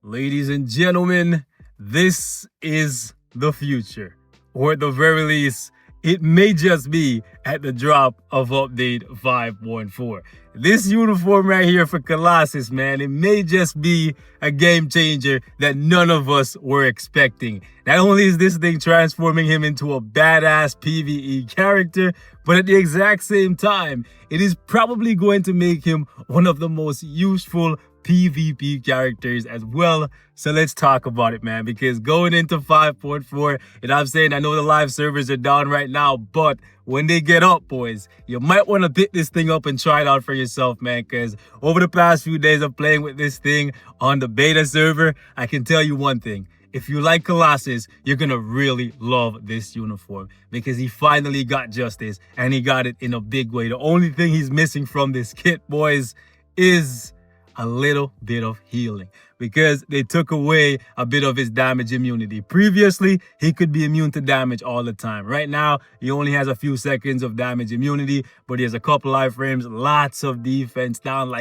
Ladies and gentlemen, this is the future. Or at the very least, it may just be at the drop of update 5.4. This uniform right here for Colossus, man, it may just be a game changer that none of us were expecting. Not only is this thing transforming him into a badass PvE character, but at the exact same time, it is probably going to make him one of the most useful PvP characters as well. So let's talk about it, man, because going into 5.4, and I'm saying I know the live servers are down right now, but when they get up, boys, you might want to pick this thing up and try it out for yourself, man, because over the past few days of playing with this thing on the beta server, I can tell you one thing. If you like Colossus, you're going to really love this uniform because he finally got justice and he got it in a big way. The only thing he's missing from this kit, boys, is a little bit of healing because they took away a bit of his damage immunity. Previously, he could be immune to damage all the time. Right now, he only has a few seconds of damage immunity, but he has a couple life frames, lots of defense down,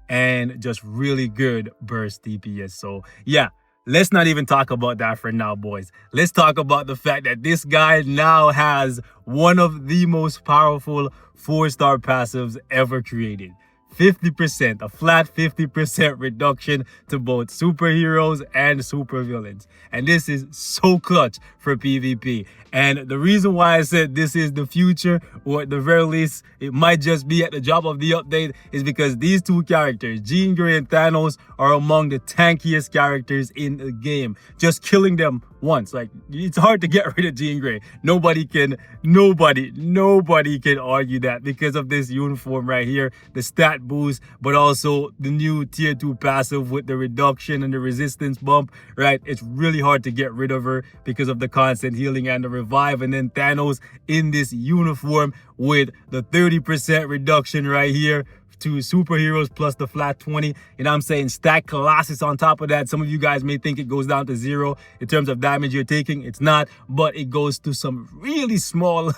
and just really good burst DPS. So yeah, let's not even talk about that for now, boys. Let's talk about the fact that this guy now has one of the most powerful 4-star passives ever created. 50%, a flat 50% reduction to both superheroes and supervillains. And this is so clutch for PvP. And the reason why I said this is the future, or at the very least, it might just be at the drop of the update, is because these two characters, Jean Grey and Thanos, are among the tankiest characters in the game. Just killing them once. Like, it's hard to get rid of Jean Grey. Nobody can argue that because of this uniform right here, the stat boost, but also the new tier 2 passive with the reduction and the resistance bump, right? It's really hard to get rid of her because of the constant healing and the revive. And then Thanos in this uniform with the 30% reduction right here to superheroes plus the flat 20. You know what I'm saying? Stack Colossus on top of that. Some of you guys may think it goes down to 0 in terms of damage you're taking. It's not, but it goes to some really small,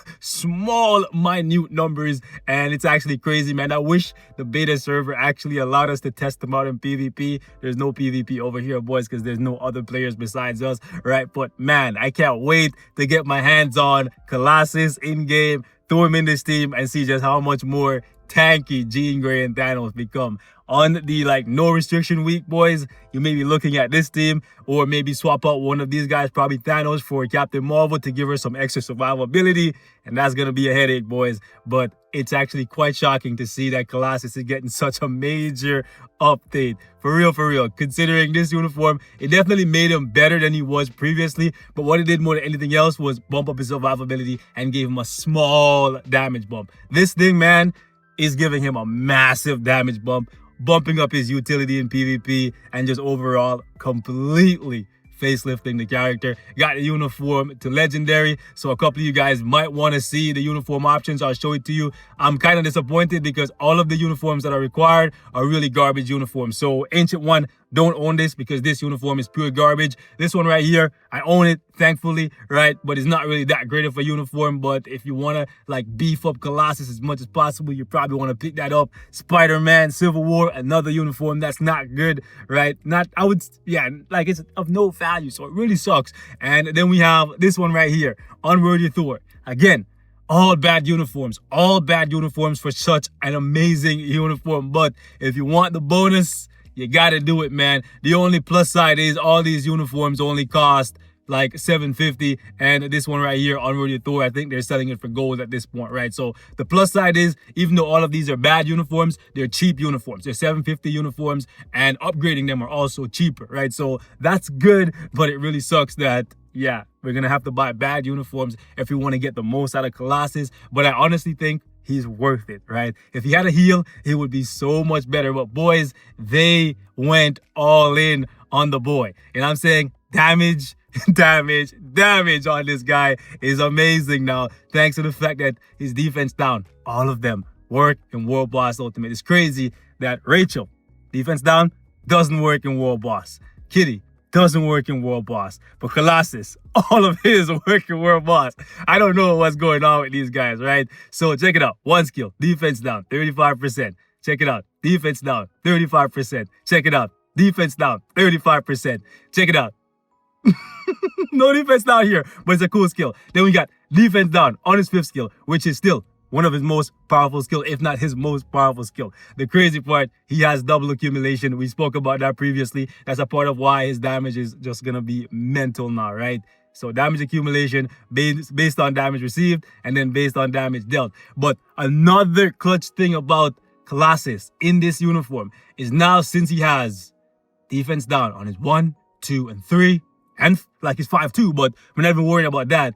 minute numbers. And it's actually crazy, man. I wish the beta server actually allowed us to test them out in PvP. There's no PvP over here, boys, because there's no other players besides us, right? But man, I can't wait to get my hands on Colossus in-game, throw him in this team, and see just how much more tanky Jean Grey and Thanos become. On the no restriction week, boys, you may be looking at this team, or maybe swap out one of these guys, probably Thanos, for Captain Marvel to give her some extra survivability, and that's gonna be a headache, boys. But it's actually quite shocking to see that Colossus is getting such a major update. For real, considering this uniform, it definitely made him better than he was previously, but what it did more than anything else was bump up his survivability and gave him a small damage bump. This thing, man, is giving him a massive damage bump, bumping up his utility in PvP, and just overall completely facelifting the character. Got the uniform to legendary, so a couple of you guys might want to see the uniform options. I'll show it to you. I'm kind of disappointed because all of the uniforms that are required are really garbage uniforms. So Ancient One, don't own this because this uniform is pure garbage. This one right here, I own it, thankfully, right? But it's not really that great of a uniform. But if you want to beef up Colossus as much as possible, you probably want to pick that up. Spider-Man, Civil War, another uniform that's not good, right? It's of no value, so it really sucks. And then we have this one right here, Unworthy Thor. Again, all bad uniforms for such an amazing uniform. But if you want the bonus, you gotta do it, man. The only plus side is all these uniforms only cost like $750, and this one right here, Unworthy Thor, I think they're selling it for gold at this point, right? So the plus side is, even though all of these are bad uniforms, they're cheap uniforms. They're $750 uniforms, and upgrading them are also cheaper, right? So that's good, but it really sucks that, yeah, we're gonna have to buy bad uniforms if we want to get the most out of Colossus. But I honestly think he's worth it, right? If he had a heal, it would be so much better. But boys, they went all in on the boy. And I'm saying damage on this guy is amazing now, thanks to the fact that his defense down, all of them work in World Boss Ultimate. It's crazy that Rachel, defense down, doesn't work in World Boss. Kitty doesn't work in World Boss. But Colossus, all of his work in World Boss. I don't know what's going on with these guys, right? So check it out. One skill, defense down, 35%. Check it out. Defense down, 35%. Check it out. Defense down, 35%. Check it out. No defense down here, but it's a cool skill. Then we got defense down on his 5th skill, which is still one of his most powerful skill, if not his most powerful skill. The crazy part, he has double accumulation. We spoke about that previously. That's a part of why his damage is just going to be mental now, right? So damage accumulation based on damage received and then based on damage dealt. But another clutch thing about Colossus in this uniform is now, since he has defense down on his 1, 2, and 3, and like he's 5-2, but we're not even worrying about that.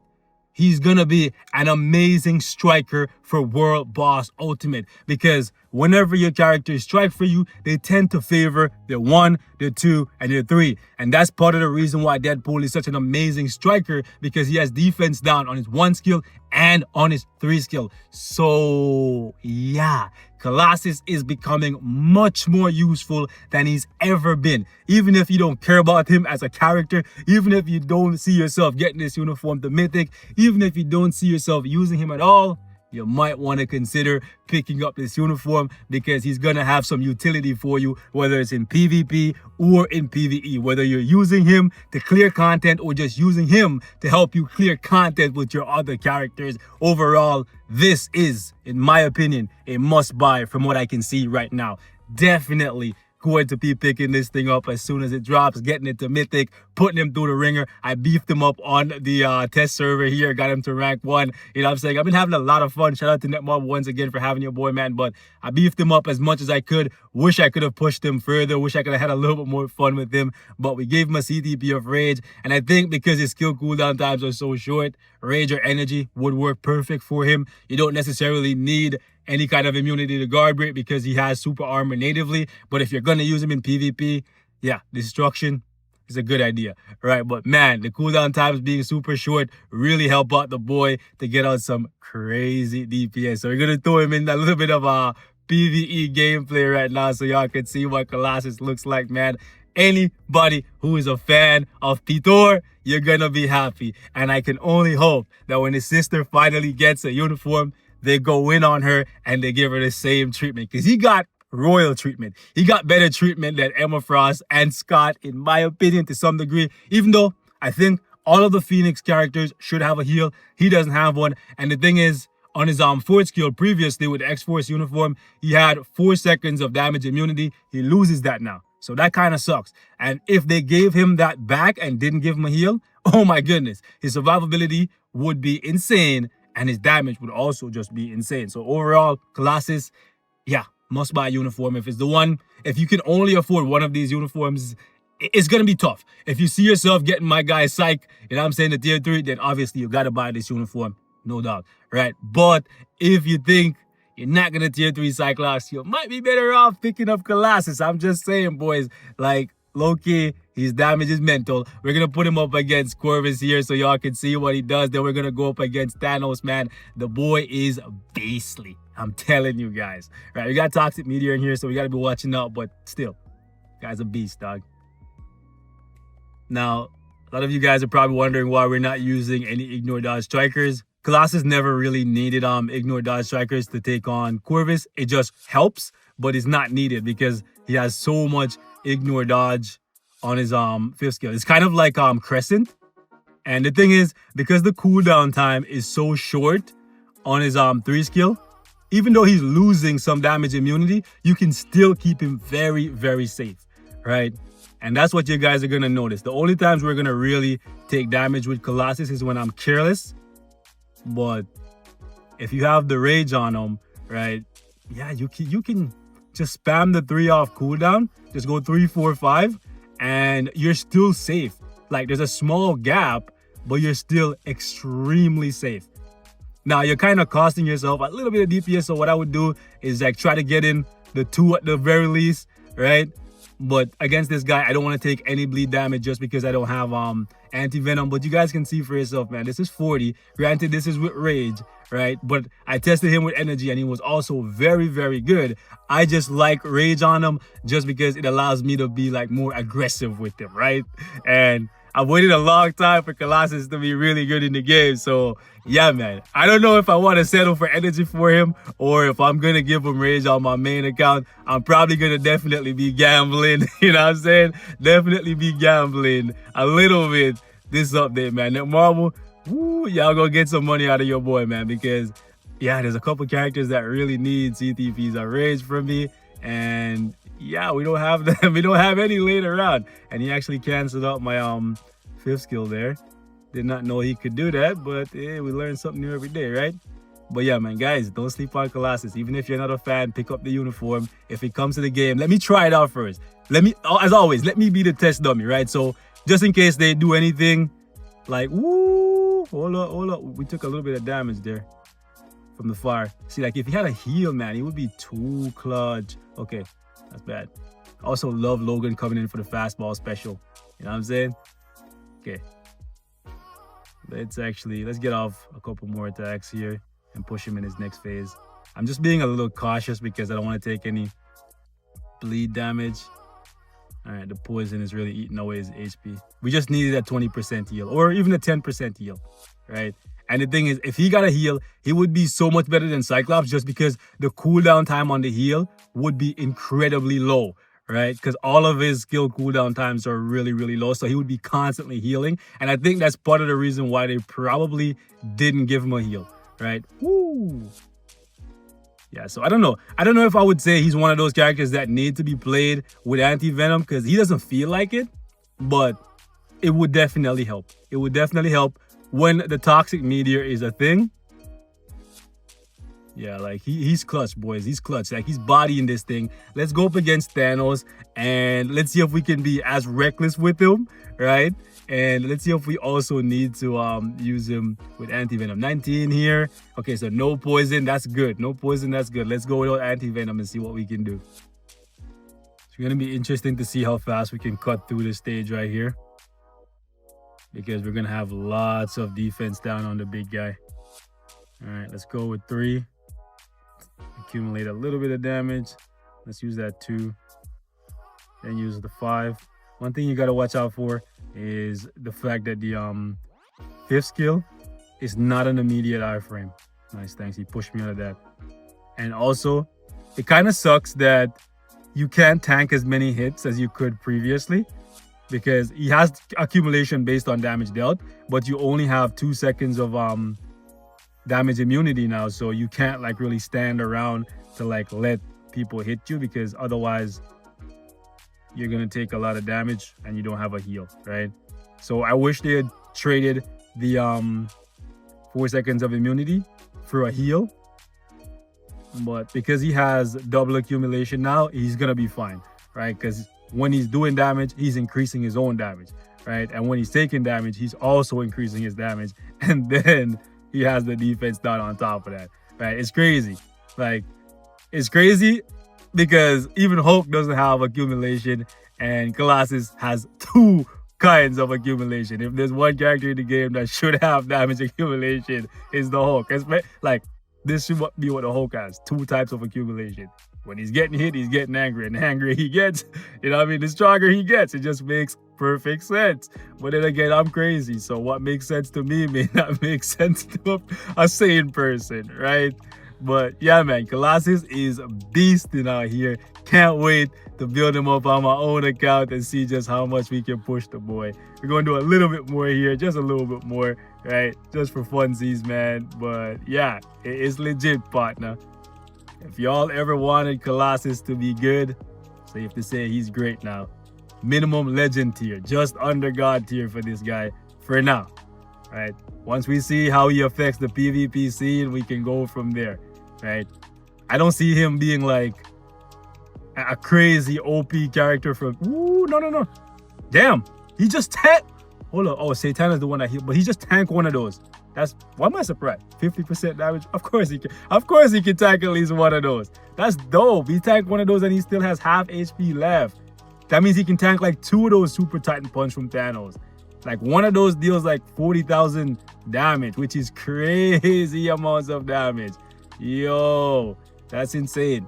He's going to be an amazing striker for World Boss Ultimate, because whenever your characters strike for you, they tend to favor their 1, their 2, and their 3. And that's part of the reason why Deadpool is such an amazing striker, because he has defense down on his 1 skill and on his 3 skill. So yeah, Colossus is becoming much more useful than he's ever been. Even if you don't care about him as a character, even if you don't see yourself getting this uniform to Mythic, even if you don't see yourself using him at all, you might want to consider picking up this uniform, because he's going to have some utility for you, whether it's in PvP or in PvE, whether you're using him to clear content or just using him to help you clear content with your other characters. Overall, this is, in my opinion, a must buy from what I can see right now. Definitely going to be picking this thing up as soon as it drops, getting it to Mythic, putting him through the ringer. I beefed him up on the test server here, got him to rank 1. You know what I'm saying? I've been having a lot of fun. Shout out to Netmob once again for having your boy, man. But I beefed him up as much as I could. Wish I could have pushed him further. Wish I could have had a little bit more fun with him. But we gave him a CTP of Rage. And I think because his skill cooldown times are so short, Rage or Energy would work perfect for him. You don't necessarily need any kind of immunity to guard break because he has super armor natively. But if you're going to use him in PvP, yeah, Destruction is a good idea, right? But man, the cooldown times being super short really help out the boy to get out some crazy DPS. So we're going to throw him in a little bit of a PvE gameplay right now so y'all can see what Colossus looks like, man. Anybody who is a fan of Pitor, you're going to be happy. And I can only hope that when his sister finally gets a uniform, they go in on her and they give her the same treatment, because he got royal treatment. He got better treatment than Emma Frost and Scott, in my opinion, to some degree. Even though I think all of the Phoenix characters should have a heal, he doesn't have one. And the thing is, on his 4th skill previously with the X-Force uniform, he had 4 seconds of damage immunity. He loses that now. So that kind of sucks. And if they gave him that back and didn't give him a heal, oh my goodness, his survivability would be insane. And his damage would also just be insane. So overall, Colossus, yeah, must buy uniform. If it's the one, if you can only afford one of these uniforms, it's going to be tough. If you see yourself getting my guy Psych, you know what I'm saying, the tier 3, then obviously you got to buy this uniform. No doubt, right? But if you think you're not going to tier 3 Cyclops, you might be better off picking up Colossus. I'm just saying, boys, like, low-key, his damage is mental. We're going to put him up against Corvus here so y'all can see what he does. Then we're going to go up against Thanos, man. The boy is beastly. I'm telling you guys. Right, we got Toxic Meteor in here, so we got to be watching out. But still, guy's a beast, dog. Now, a lot of you guys are probably wondering why we're not using any Ignore Dodge Strikers. Colossus never really needed Ignore Dodge Strikers to take on Corvus. It just helps, but it's not needed because he has so much Ignore Dodge on his 5th skill. It's kind of like Crescent. And the thing is, because the cooldown time is so short on his 3 skill, even though he's losing some damage immunity, you can still keep him very, very safe, right? And that's what you guys are going to notice. The only times we're going to really take damage with Colossus is when I'm careless. But if you have the Rage on him, right, yeah, you can just spam the 3 off cooldown. Just go 3, 4, 5, and you're still safe. Like, there's a small gap, but you're still extremely safe. Now, you're kind of costing yourself a little bit of DPS, so what I would do is, like, try to get in the 2 at the very least, right? But against this guy, I don't want to take any bleed damage just because I don't have anti-venom. But you guys can see for yourself, man. This is 40. Granted, this is with Rage, right? But I tested him with Energy, and he was also very, very good. I just like Rage on him just because it allows me to be, like, more aggressive with him, right? And I've waited a long time for Colossus to be really good in the game. So yeah, man, I don't know if I want to settle for energy for him or if I'm going to give him rage on my main account. I'm probably going to definitely be gambling. You know what I'm saying? Definitely be gambling a little bit this update, man. That Marvel, woo, y'all gonna get some money out of your boy, man, because yeah, there's a couple characters that really need CTPs or rage from me, and yeah, we don't have them. We don't have any later on. And he actually canceled out my 5th skill there. Did not know he could do that, but we learn something new every day, right? But yeah, man, guys, don't sleep on Colossus. Even if you're not a fan, pick up the uniform. If it comes to the game, let me try it out first. Let me, as always, let me be the test dummy, right? So just in case they do anything, like, woo, hold up. We took a little bit of damage there from the fire. See, like, if he had a heal, man, he would be too clutch. Okay, that's bad. I also love Logan coming in for the fastball special. You know what I'm saying? Okay. Let's get off a couple more attacks here and push him in his next phase. I'm just being a little cautious because I don't want to take any bleed damage. All right, the poison is really eating away his HP. We just needed a 20% heal or even a 10% heal, right? And the thing is, if he got a heal, he would be so much better than Cyclops just because the cooldown time on the heal would be incredibly low, right? Because all of his skill cooldown times are really, really low. So he would be constantly healing. And I think that's part of the reason why they probably didn't give him a heal, right? Woo! Yeah, so I don't know. I don't know if I would say he's one of those characters that need to be played with anti-venom because he doesn't feel like it, but it would definitely help. It would definitely help when the toxic meteor is a thing. Yeah, like he's clutch, boys. He's clutch. Like he's bodying this thing. Let's go up against Thanos and let's see if we can be as reckless with him, right? And let's see if we also need to use him with anti-venom. 19 here. Okay, so no poison. That's good. No poison. That's good. Let's go with anti-venom and see what we can do. It's going to be interesting to see how fast we can cut through this stage right here, because we're going to have lots of defense down on the big guy. All right, let's go with 3. Accumulate a little bit of damage. Let's use that 2. Then use the 5. One thing you got to watch out for is the fact that the 5th skill is not an immediate iframe. Nice, thanks. He pushed me out of that. And also, it kind of sucks that you can't tank as many hits as you could previously, because he has accumulation based on damage dealt, but you only have 2 seconds of damage immunity now, so you can't like really stand around to like let people hit you, because otherwise you're gonna take a lot of damage and you don't have a heal, right? So I wish they had traded the 4 seconds of immunity for a heal, but because he has double accumulation now, he's gonna be fine, right? Because when he's doing damage, he's increasing his own damage, right? And when he's taking damage, he's also increasing his damage, and then he has the defense done on top of that, right? It's crazy. Like, it's crazy because even Hulk doesn't have accumulation and Colossus has 2 kinds of accumulation. If there's one character in the game that should have damage accumulation, it's the Hulk. Like, this should be what the Hulk has, 2 types of accumulation. When he's getting hit, he's getting angry, and the angrier he gets, you know what I mean, the stronger he gets. It just makes perfect sense. But then again, I'm crazy, so what makes sense to me may not make sense to a sane person, right? But yeah, man, Colossus is beasting out here. Can't wait to build him up on my own account and see just how much we can push the boy. We're going to do a little bit more here, just a little bit more, right? Just for funsies, man. But yeah, it's legit, partner. If y'all ever wanted Colossus to be good, safe to say he's great now. Minimum legend tier, just under God tier for this guy for now, right? Once we see how he affects the PvP scene, we can go from there, right? I don't see him being like a crazy OP character from, ooh, no. Damn, he just tanked. Hold on, oh, Satan is the one that hit, but he just tanked one of those. Why am I surprised? 50% damage. Of course he can tank at least one of those. That's dope. He tanked one of those and he still has half HP left. That means he can tank like 2 of those Super Titan Punch from Thanos. Like one of those deals like 40,000 damage, which is crazy amounts of damage. Yo, that's insane.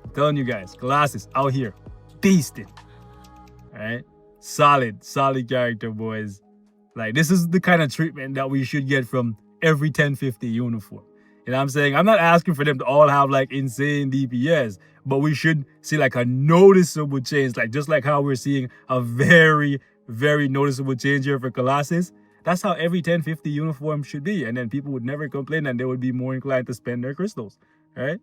I'm telling you guys, Colossus out here, beasting. All right, solid character, boys. Like, this is the kind of treatment that we should get from every 1050 uniform. You know what I'm saying? I'm not asking for them to all have like insane DPS, but we should see like a noticeable change, like just like how we're seeing a very, very noticeable change here for Colossus. That's how every 1050 uniform should be. And then people would never complain and they would be more inclined to spend their crystals, right?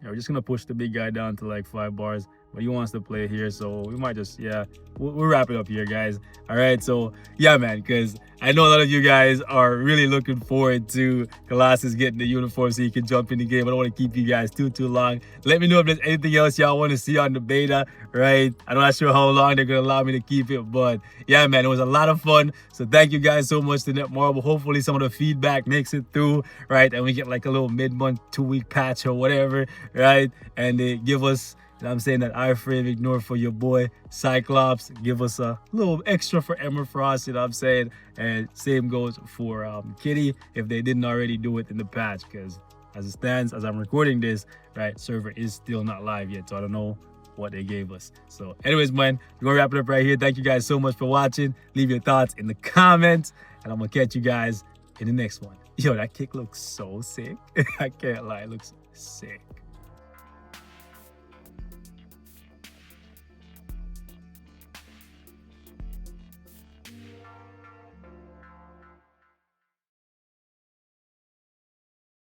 Yeah, we're just going to push the big guy down to like 5 bars. But he wants to play here, so we might just, yeah, we'll wrap it up here, guys. All right, so yeah, man, because I know a lot of you guys are really looking forward to Colossus getting the uniform so you can jump in the game. I don't want to keep you guys too long. Let me know if there's anything else y'all want to see on the beta, right? I'm not sure how long they're going to allow me to keep it, but yeah, man, it was a lot of fun. So thank you guys so much to Netmarble. Hopefully some of the feedback makes it through, right? And we get like a little mid-month, 2-week patch or whatever, right? And they give us, I'm saying, that iframe ignore for your boy Cyclops. Give us a little extra for Emma Frost, you know what I'm saying? And same goes for Kitty if they didn't already do it in the patch, because as it stands, as I'm recording this, right, server is still not live yet, so I don't know what they gave us. So anyways, man, we're gonna wrap it up right here. Thank you guys so much for watching. Leave your thoughts in the comments, and I'm gonna catch you guys in the next one. Yo, that kick looks so sick. I can't lie, it looks sick.